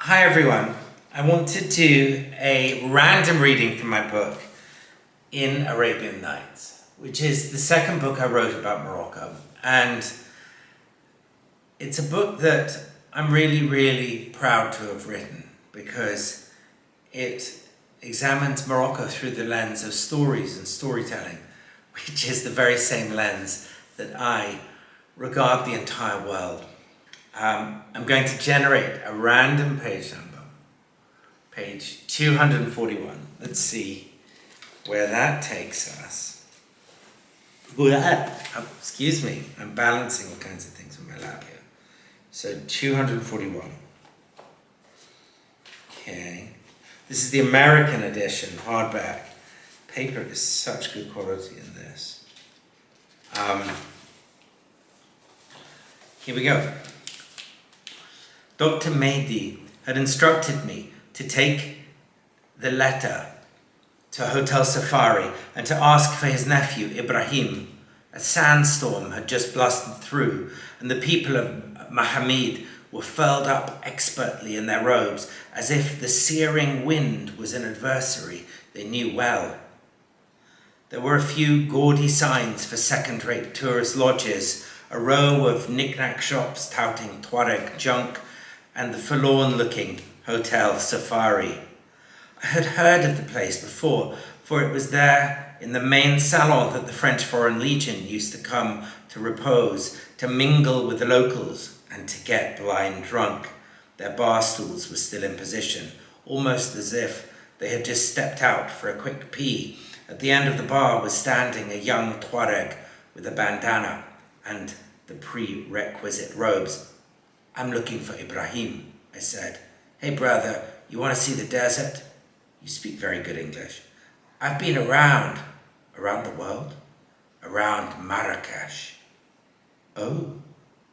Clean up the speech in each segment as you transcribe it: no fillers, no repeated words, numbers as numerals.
Hi everyone. I want to do a random reading from my book in Arabian Nights, which is the second book I wrote about Morocco. And it's a book that I'm really, really proud to have written because it examines Morocco through the lens of stories and storytelling, which is the very same lens that I regard the entire world. I'm going to generate a random page number, page 241. Let's see where that takes us. Oh, excuse me, I'm balancing all kinds of things on my lap here. So 241. Okay. This is the American edition, hardback. Paper is such good quality in this. Here we go. Dr. Mehdi had instructed me to take the letter to Hotel Safari and to ask for his nephew, Ibrahim. A sandstorm had just blasted through, and the people of Mahamid were furled up expertly in their robes, as if the searing wind was an adversary they knew well. There were a few gaudy signs for second-rate tourist lodges, a row of knick-knack shops touting Tuareg junk, and the forlorn-looking Hotel Safari. I had heard of the place before, for it was there in the main salon that the French Foreign Legion used to come to repose, to mingle with the locals, and to get blind drunk. Their bar stools were still in position, almost as if they had just stepped out for a quick pee. At the end of the bar was standing a young Tuareg with a bandana and the prerequisite robes. "I'm looking for Ibrahim," I said. "Hey brother, you want to see the desert? You speak very good English." "I've been around." "Around the world?" "Around Marrakesh." "Oh,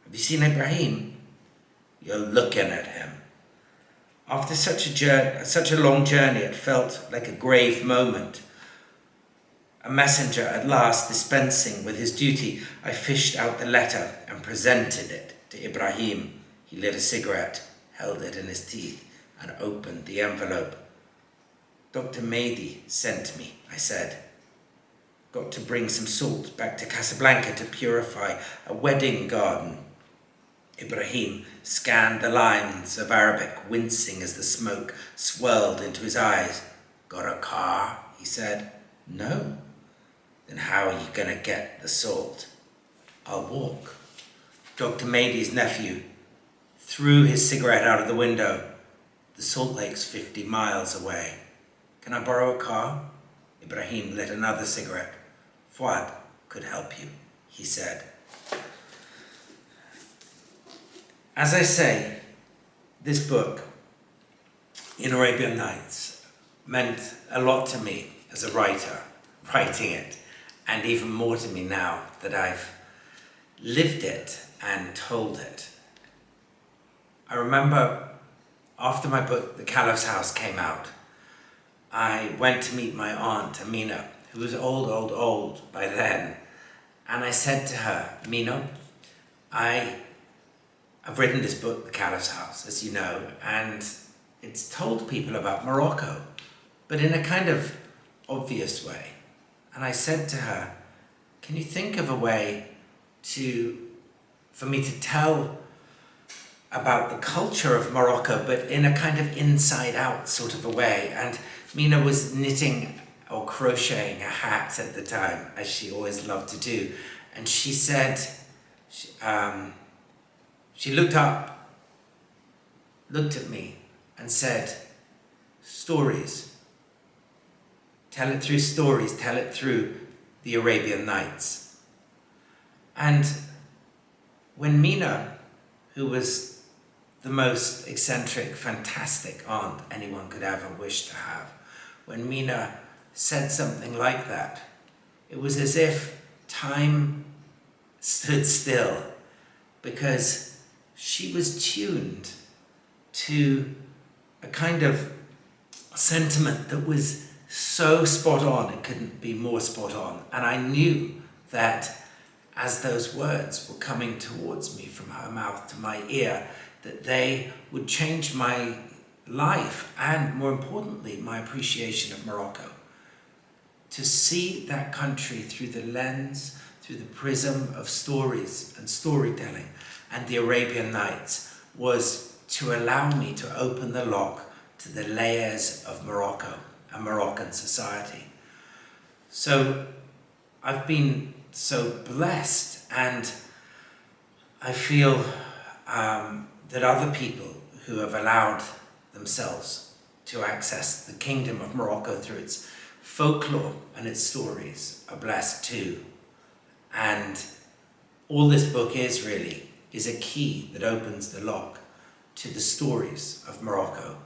have you seen Ibrahim?" "You're looking at him." After such a long journey, it felt like a grave moment. A messenger at last dispensing with his duty, I fished out the letter and presented it to Ibrahim. He lit a cigarette, held it in his teeth, and opened the envelope. "Dr. Mehdi sent me," I said. "Got to bring some salt back to Casablanca to purify a wedding garden." Ibrahim scanned the lines of Arabic, wincing as the smoke swirled into his eyes. "Got a car?" he said. "No." "Then how are you going to get the salt?" "I'll walk." Dr. Mehdi's nephew threw his cigarette out of the window. "The Salt Lake's 50 miles away. Can I borrow a car?" Ibrahim lit another cigarette. "Fuad could help you," he said. As I say, this book, in Arabian Nights, meant a lot to me as a writer, writing it, and even more to me now that I've lived it and told it. I remember after my book, The Caliph's House, came out, I went to meet my aunt, Amina, who was old by then. And I said to her, "Mina, I've written this book, The Caliph's House, as you know, and it's told people about Morocco, but in a kind of obvious way." And I said to her, "Can you think of a way for me to tell about the culture of Morocco, but in a kind of inside-out sort of a way?" And Mina was knitting or crocheting a hat at the time, as she always loved to do. And she said, she looked up, looked at me, and said, "Stories. Tell it through stories, tell it through the Arabian Nights." And when Mina, who was the most eccentric, fantastic aunt anyone could ever wish to have, when Mina said something like that, it was as if time stood still, because she was tuned to a kind of sentiment that was so spot on, it couldn't be more spot on. And I knew that as those words were coming towards me from her mouth to my ear, that they would change my life and, more importantly, my appreciation of Morocco. To see that country through the lens, through the prism of stories and storytelling and the Arabian Nights was to allow me to open the lock to the layers of Morocco and Moroccan society. So I've been so blessed, and I feel that other people who have allowed themselves to access the kingdom of Morocco through its folklore and its stories are blessed too. And all this book is a key that opens the lock to the stories of Morocco